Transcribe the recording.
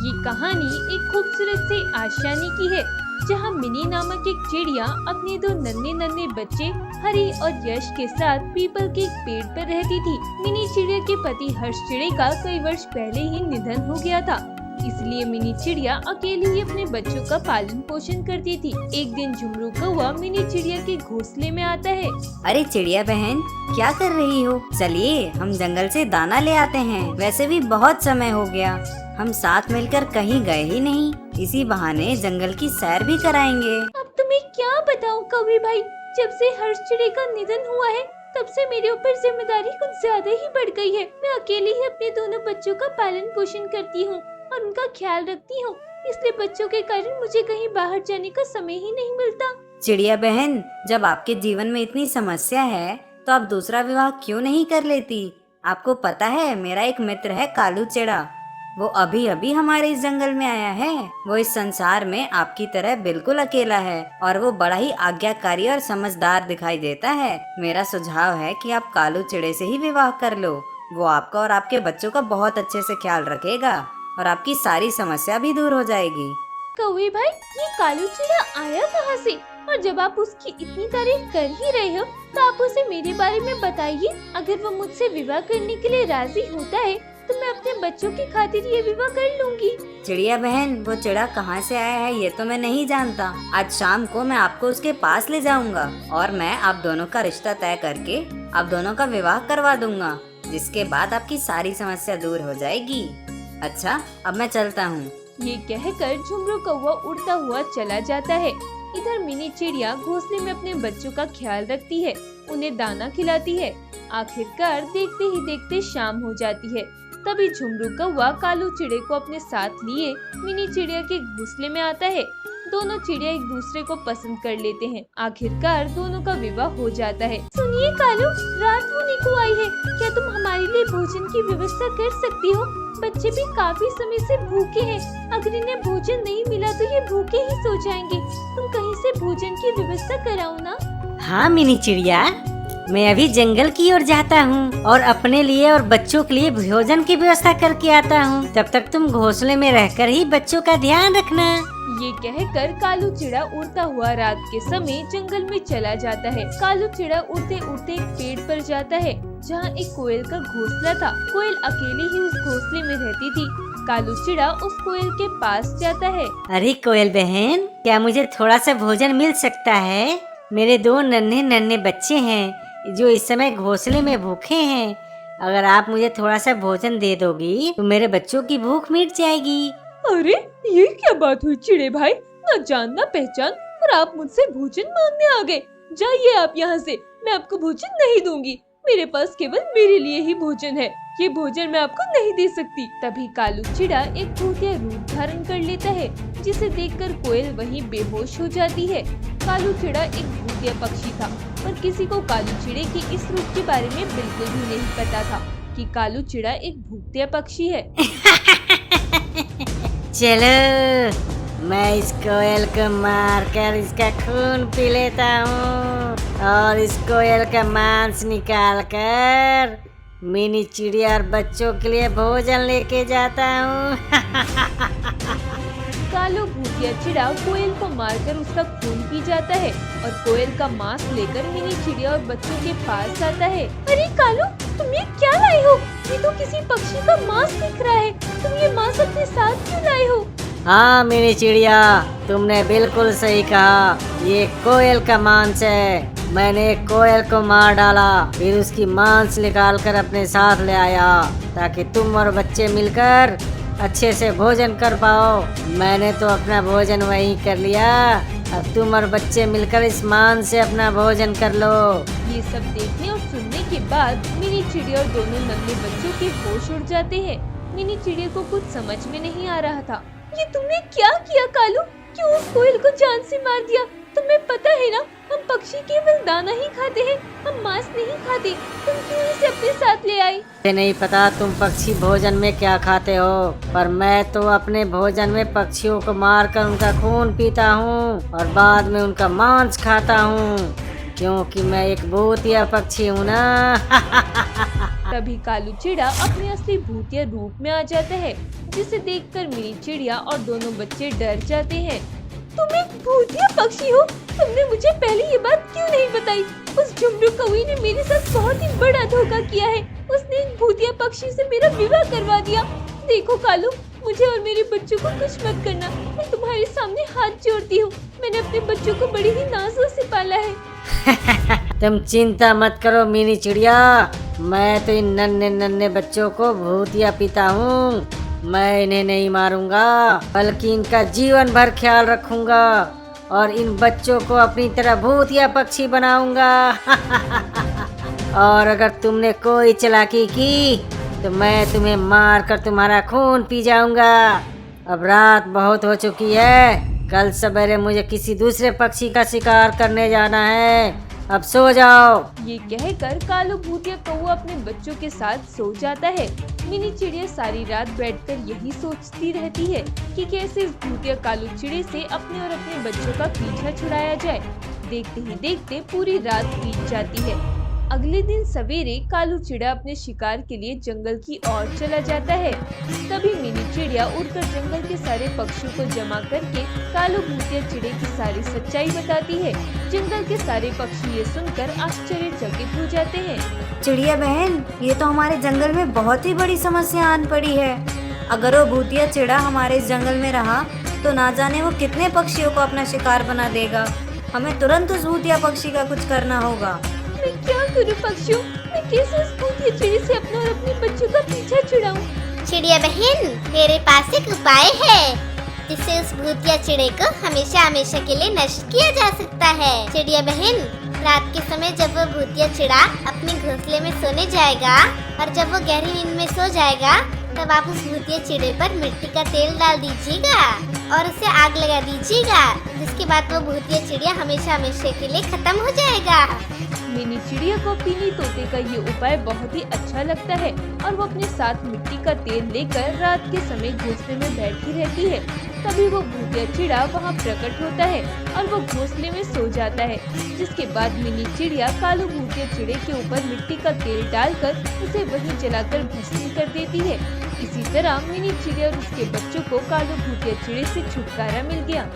ये कहानी एक खूबसूरत सी आशियाने की है, जहाँ मिनी नामक एक चिड़िया अपने दो नन्हे नन्हे बच्चे हरी और यश के साथ पीपल के एक पेड़ पर रहती थी। मिनी चिड़िया के पति हर्ष चिड़े का कई वर्ष पहले ही निधन हो गया था, इसलिए मिनी चिड़िया अकेली ही अपने बच्चों का पालन पोषण करती थी। एक दिन झुमरू कौवा मिनी चिड़िया के घोंसले में आता है। अरे चिड़िया बहन, क्या कर रही हो? चलिए हम जंगल से दाना ले आते हैं। वैसे भी बहुत समय हो गया, हम साथ मिलकर कहीं गए ही नहीं। इसी बहाने जंगल की सैर भी कराएंगे। अब तुम्हें क्या बताऊं कौवे भाई, जब से हर्ष चिड़े का निधन हुआ है तब से मेरे ऊपर जिम्मेदारी कुछ ज्यादा ही बढ़ गई है। मैं अकेली ही अपने दोनों बच्चों का पालन पोषण करती हूँ और उनका ख्याल रखती हूँ, इसलिए बच्चों के कारण मुझे कहीं बाहर जाने का समय ही नहीं मिलता। चिड़िया बहन, जब आपके जीवन में इतनी समस्या है तो आप दूसरा विवाह क्यों नहीं कर लेती? आपको पता है, मेरा एक मित्र है कालू चिड़ा, वो अभी अभी हमारे इस जंगल में आया है। वो इस संसार में आपकी तरह बिल्कुल अकेला है और वो बड़ा ही आज्ञाकारी और समझदार दिखाई देता है। मेरा सुझाव है कि आप कालू चिड़े से ही विवाह कर लो। वो आपका और आपके बच्चों का बहुत अच्छे से ख्याल रखेगा और आपकी सारी समस्या भी दूर हो जाएगी। कौवे भाई, ये कालू चिड़ा आया कहाँ से? और जब आप उसकी इतनी तारीफ कर ही रहे हो तो आप उसे मेरे बारे में बताइए। अगर वो मुझसे विवाह करने के लिए राजी होता है तो मैं अपने बच्चों की खातिर ये विवाह कर लूंगी। चिड़िया बहन, वो चिड़ा कहाँ से आया है ये तो मैं नहीं जानता। आज शाम को मैं आपको उसके पास ले जाऊंगा और मैं आप दोनों का रिश्ता तय करके आप दोनों का विवाह करवा दूंगा, जिसके बाद आपकी सारी समस्या दूर हो जाएगी। अच्छा, अब मैं चलता हूँ। ये कहकर झुमरू कौवा उड़ता हुआ चला जाता है। इधर मिनी चिड़िया घोंसले में अपने बच्चों का ख्याल रखती है, उन्हें दाना खिलाती है। आखिरकार देखते ही देखते शाम हो जाती है। तभी झुमरू कौवा कालू चिड़े को अपने साथ लिए मिनी चिड़िया के घोंसले में आता है। दोनों चिड़िया एक दूसरे को पसंद कर लेते हैं। आखिरकार दोनों का विवाह हो जाता है। सुनिए कालू, रात होने को आई है, क्या तुम हमारे लिए भोजन की व्यवस्था कर सकती हो? बच्चे भी काफी समय से भूखे हैं, अगर इन्हें भोजन नहीं मिला तो ये भूखे ही सो जाएंगे। तुम कहीं से भोजन की व्यवस्था कराओ ना। हाँ मिनी चिड़िया, मैं अभी जंगल की ओर जाता हूँ और अपने लिए और बच्चों के लिए भोजन की व्यवस्था करके आता हूँ। तब तक तुम घोंसले में रहकर ही बच्चों का ध्यान रखना। ये कहकर कालू चिड़ा उड़ता हुआ रात के समय जंगल में चला जाता है। कालू चिड़ा उड़ते उड़ते एक पेड़ पर जाता है, जहाँ एक कोयल का घोंसला था। कोयल अकेली ही उस घोंसले में रहती थी। कालू चिड़ा उस कोयल के पास जाता है। अरे कोयल बहन, क्या मुझे थोड़ा सा भोजन मिल सकता है? मेरे दो नन्हे नन्हे बच्चे हैं जो इस समय घोंसले में भूखे हैं। अगर आप मुझे थोड़ा सा भोजन दे दोगी तो मेरे बच्चों की भूख मिट जाएगी। अरे ये क्या बात हुई चिड़े भाई, न जान न पहचान और आप मुझसे भोजन मांगने आ गए। जाइए आप यहाँ से, मैं आपको भोजन नहीं दूंगी। मेरे पास केवल मेरे लिए ही भोजन है, ये भोजन मैं आपको नहीं दे सकती। तभी कालू चिड़ा एक भूतिया रूप धारण कर लेता है, जिसे देखकर कोयल वहीं बेहोश हो जाती है। कालू चिड़ा एक भूतिया पक्षी था, पर किसी को कालू चिड़े के इस रूप के बारे में बिल्कुल भी नहीं पता था कि कालू चिड़ा एक भूतिया पक्षी है। चलो मैं इस कोयल को मारकर इसका खून पी लेता हूँ और इस कोयल का मांस निकाल कर मिनी चिड़िया और बच्चों के लिए भोजन लेके जाता हूँ। कालू भूतिया चिड़ा कोयल को मारकर उसका खून पी जाता है और कोयल का मांस लेकर मिनी चिड़िया और बच्चों के पास आता है। अरे कालू, तुम ये क्या लाए हो? ये तो किसी पक्षी का मांस दिख रहा है। तुम ये मांस अपने साथ क्यों लाए हो? हाँ मिनी चिड़िया, तुमने बिल्कुल सही कहा, ये कोयल का मांस है। मैंने एक कोयल को मार डाला, फिर उसकी मांस निकाल कर अपने साथ ले आया ताकि तुम और बच्चे मिलकर अच्छे से भोजन कर पाओ। मैंने तो अपना भोजन वहीं कर लिया, अब तुम और बच्चे मिलकर इस मांस से अपना भोजन कर लो। ये सब देखने और सुनने के बाद मिनी चिड़िया और दोनों नन्हे बच्चों के होश उड़ जाते हैं। मिनी चिड़िया को कुछ समझ में नहीं आ रहा था। ये तुमने क्या किया कालू? क्यों उस कोयल को जान से मार दिया? तुम्हें पता है ना, हम पक्षी केवल दाना ही खाते हैं, हम मांस नहीं खाते। तुम क्यों इसे अपने साथ ले आई? मुझे नहीं पता तुम पक्षी भोजन में क्या खाते हो, पर मैं तो अपने भोजन में पक्षियों को मारकर उनका खून पीता हूँ और बाद में उनका मांस खाता हूँ, क्योंकि मैं एक भूतिया पक्षी हूँ ना। तभी कालू चिड़ा अपने असली भूतिया रूप में आ जाता है। जिसे देखकर मिनी चिड़िया और दोनों बच्चे डर जाते हैं। तुम एक भूतिया पक्षी हो, तुमने मुझे पहले ये बात क्यों नहीं बताई? उस झुमरू कौवे ने मेरे साथ बहुत ही बड़ा धोखा किया है। उसने एक भूतिया पक्षी से मेरा विवाह करवा दिया। देखो कालू, मुझे और मेरे बच्चों को कुछ मत करना, मैं तुम्हारे सामने हाथ जोड़ती हूँ। मैंने अपने बच्चों को बड़ी ही नाजों से पाला है। तुम चिंता मत करो मिनी चिड़िया, मैं तो इन नन्हे नन्हे बच्चों को भूतिया पिता हूँ। मैं इन्हें नहीं मारूंगा, बल्कि इनका जीवन भर ख्याल रखूंगा और इन बच्चों को अपनी तरह भूतिया पक्षी बनाऊंगा। और अगर तुमने कोई चालाकी की तो मैं तुम्हें मार कर तुम्हारा खून पी जाऊंगा। अब रात बहुत हो चुकी है, कल सवेरे मुझे किसी दूसरे पक्षी का शिकार करने जाना है। अब सो जाओ। ये कहकर कालू भूतिया कौवा अपने बच्चों के साथ सो जाता है। मिनी चिड़िया सारी रात बैठकर यही सोचती रहती है कि कैसे इस भूतिया कालू चिड़े से अपने और अपने बच्चों का पीछा छुड़ाया जाए। देखते ही देखते पूरी रात बीत जाती है। अगले दिन सवेरे कालू चिड़ा अपने शिकार के लिए जंगल की ओर चला जाता है। तभी मिनी चिड़िया उड़कर जंगल के सारे पक्षियों को जमा करके कालू भूतिया चिड़े की सारी सच्चाई बताती है। जंगल के सारे पक्षी ये सुनकर आश्चर्यचकित हो जाते हैं। चिड़िया बहन, ये तो हमारे जंगल में बहुत ही बड़ी समस्या आन पड़ी है। अगर वो भूतिया चिड़ा हमारे इस जंगल में रहा तो ना जाने वो कितने पक्षियों को अपना शिकार बना देगा। हमें तुरंत उस भूतिया पक्षी का कुछ करना होगा। मैं क्या करूं पक्षियों? मैं कैसे उस भूतिया चिड़े से अपने और अपने बच्चों का पीछा छुड़ाऊं? चिड़िया बहन, मेरे पास एक उपाय है जिससे उस भूतिया चिड़े को हमेशा हमेशा के लिए नष्ट किया जा सकता है। चिड़िया बहन, रात के समय जब वो भूतिया चिड़ा अपने घोंसले में सोने जाएगा और जब वो गहरी नींद में सो जाएगा, तब आप उस भूतिया चिड़े पर मिट्टी का तेल डाल दीजिएगा और उसे आग लगा दीजिएगा, जिसके बाद वो भूतिया चिड़िया हमेशा हमेशा के लिए खत्म हो जाएगा। मिनी चिड़िया को पीली तोते का ये उपाय बहुत ही अच्छा लगता है और वो अपने साथ मिट्टी का तेल लेकर रात के समय घोंसले में बैठी रहती है। तभी वो भूतिया चिड़ा वहाँ प्रकट होता है और वो घोंसले में सो जाता है। जिसके बाद मिनी चिड़िया कालू भूतिया चिड़े के ऊपर मिट्टी का तेल डालकर उसे वहीं जलाकर भस्म कर देती है। इसी तरह मिनी चिड़िया और उसके बच्चों को कालू भूतिया चिड़े से छुटकारा मिल गया।